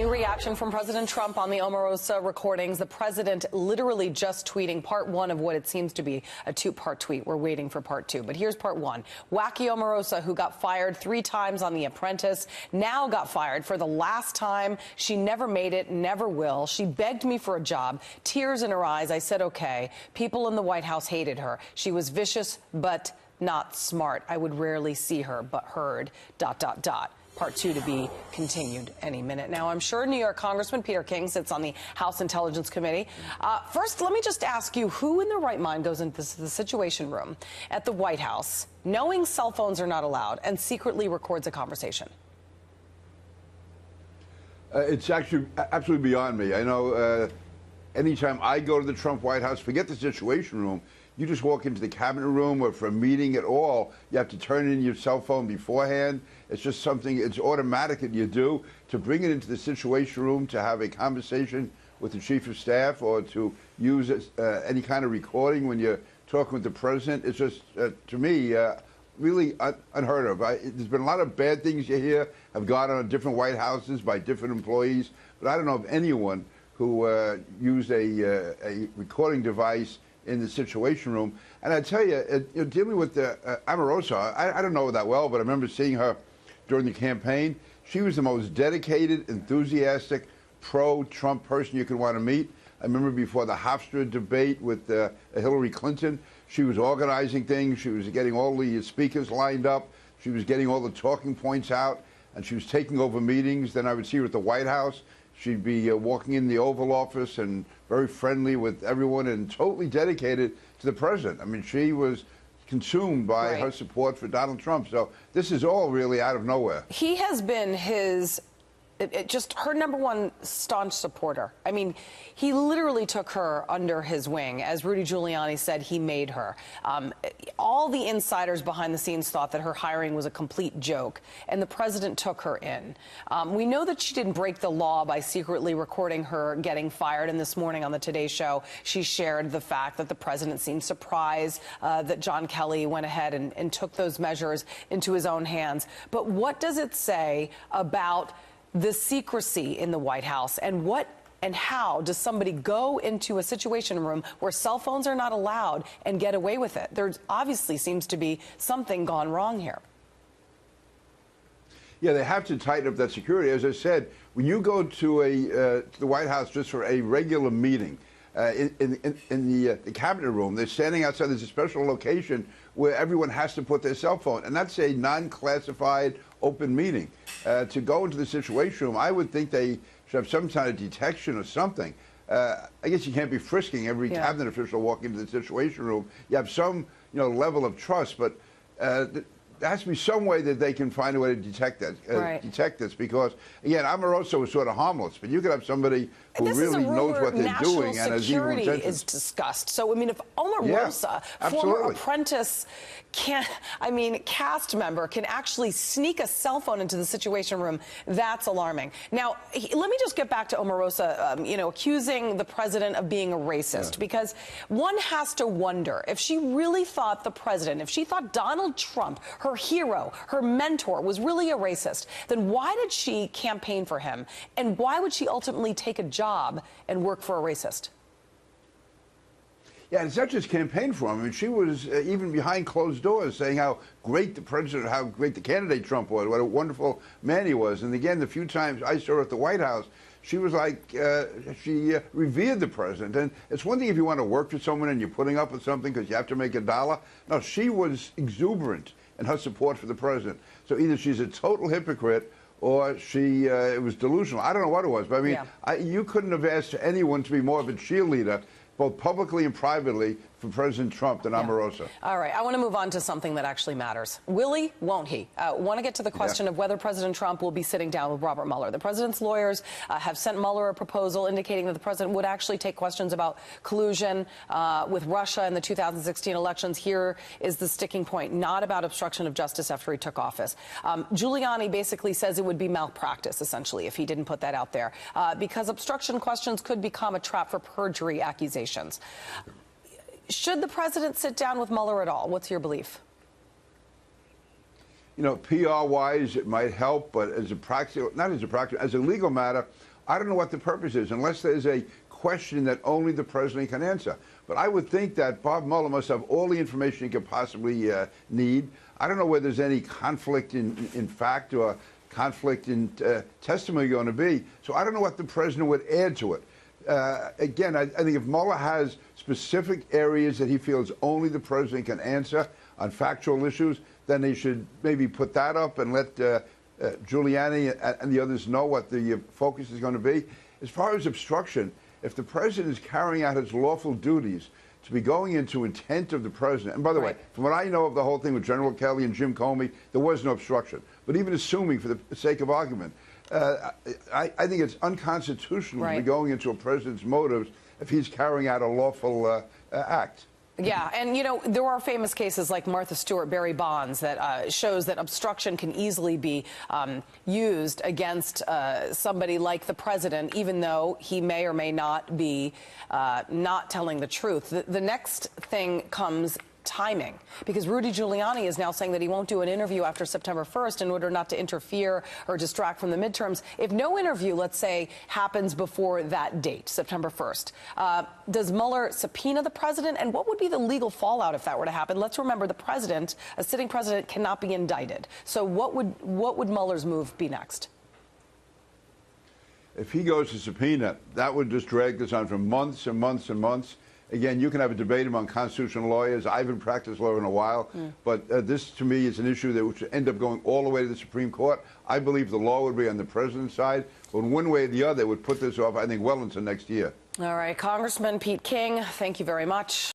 new reaction from President Trump on the Omarosa recordings. The president literally just tweeting part one of what it seems to be a two-part tweet. We're waiting for part two. But here's part one. Wacky Omarosa, who got fired 3 times on The Apprentice, now got fired for the last time. She never made it, never will. She begged me for a job. Tears in her eyes. I said, okay. People in the White House hated her. She was vicious, but not smart. I would rarely see her, but heard, ... Part two to be continued any minute. Now, I'm sure New York Congressman Peter King sits on the House Intelligence Committee. First, let me just ask you, who in their right mind goes into the Situation Room at the White House, knowing cell phones are not allowed, and secretly records a conversation? It's actually absolutely beyond me. I know anytime I go to the Trump White House, forget the Situation Room. You just walk into the cabinet room or for a meeting at all, you have to turn in your cell phone beforehand. It's just something, it's automatic that you do. To bring it into the Situation Room, to have a conversation with the chief of staff or to use any kind of recording when you're talking with the president, it's just, to me, really unheard of. There's been a lot of bad things you hear have gone on at different White Houses by different employees, but I don't know of anyone who used a recording device in the Situation Room. And I tell you, dealing with Omarosa, I don't know her that well, but I remember seeing her during the campaign. She was the most dedicated, enthusiastic, pro-Trump person you could want to meet. I remember before the Hofstra debate with Hillary Clinton, she was organizing things. She was getting all the speakers lined up. She was getting all the talking points out, and she was taking over meetings. Then I would see her at the White House. She'd be walking in the Oval Office and very friendly with everyone and totally dedicated to the president. I mean, she was consumed by her support for Donald Trump. So this is all really out of nowhere. He has been just her #1 staunch supporter. I mean, he literally took her under his wing. As Rudy Giuliani said, he made her. All the insiders behind the scenes thought that her hiring was a complete joke, and the president took her in. We know that she didn't break the law by secretly recording her getting fired, and this morning on the Today Show, she shared the fact that the president seemed surprised that John Kelly went ahead and took those measures into his own hands. But what does it say about the secrecy in the White House, and what and how does somebody go into a Situation Room where cell phones are not allowed and get away with it? There obviously seems to be something gone wrong here. Yeah, they have to tighten up that security. As I said, when you go to the White House just for a regular meeting, in the cabinet room, they're standing outside. There's a special location where everyone has to put their cell phone, and that's a non-classified open meeting. To go into the Situation Room, I would think they should have some kind of detection or something. I guess you can't be frisking every cabinet official walking into the Situation Room. You have some, level of trust, but there has to be some way that they can find a way to detect that, detect this, because again, Omarosa was sort of harmless, but you could have somebody who really knows what they're doing and has evil intentions. Is discussed. So I mean, if Omarosa, former Apprentice, cast member, can actually sneak a cell phone into the Situation Room, that's alarming. Now, let me just get back to Omarosa, accusing the president of being a racist, because one has to wonder if she really thought the president, if she thought Donald Trump, her hero, her mentor, was really a racist, then why did she campaign for him? And why would she ultimately take a job and work for a racist? Yeah, it's not just campaign for him. I mean, she was even behind closed doors saying how great the president, how great the candidate Trump was, what a wonderful man he was. And again, the few times I saw her at the White House, she was like, she revered the president. And it's one thing if you want to work for someone and you're putting up with something because you have to make a dollar. No, she was exuberant in her support for the president. So either she's a total hypocrite or she was delusional. I don't know what it was, but I mean, you couldn't have asked anyone to be more of a cheerleader, both publicly and privately, for President Trump than Omarosa. All right, I want to move on to something that actually matters. Will he, won't he? Want to get to the question of whether President Trump will be sitting down with Robert Mueller. The president's lawyers have sent Mueller a proposal indicating that the president would actually take questions about collusion with Russia in the 2016 elections. Here is the sticking point, not about obstruction of justice after he took office. Giuliani basically says it would be malpractice, essentially, if he didn't put that out there, because obstruction questions could become a trap for perjury accusations. Should the president sit down with Mueller at all? What's your belief? You know, PR-wise, it might help, but as a practical, not as a practical, as a legal matter, I don't know what the purpose is, unless there's a question that only the president can answer. But I would think that Bob Mueller must have all the information he could possibly need. I don't know whether there's any conflict in fact or conflict in testimony going to be. So I don't know what the president would add to it. Again, I think if Mueller has specific areas that he feels only the president can answer on factual issues, then they should maybe put that up and let Giuliani and the others know what the focus is going to be. As far as obstruction, if the president is carrying out his lawful duties to be going into intent of the president, and by the way, from what I know of the whole thing with General Kelly and Jim Comey, there was no obstruction. But even assuming, for the sake of argument, I think it's unconstitutional to be going into a president's motives if he's carrying out a lawful act. Yeah, and you know, there are famous cases like Martha Stewart, Barry Bonds, that shows that obstruction can easily be used against somebody like the president, even though he may or may not be not telling the truth. The next thing comes timing, because Rudy Giuliani is now saying that he won't do an interview after September 1st in order not to interfere or distract from the midterms. If no interview, let's say, happens before that date, September 1st, does Mueller subpoena the president? And what would be the legal fallout if that were to happen? Let's remember, the president, a sitting president, cannot be indicted. So what would Mueller's move be next? If he goes to subpoena, that would just drag this on for months and months and months. Again, you can have a debate among constitutional lawyers. I haven't practiced law in a while, but this, to me, is an issue that would end up going all the way to the Supreme Court. I believe the law would be on the president's side, but one way or the other, it would put this off, I think, well into next year. All right, Congressman Pete King, thank you very much.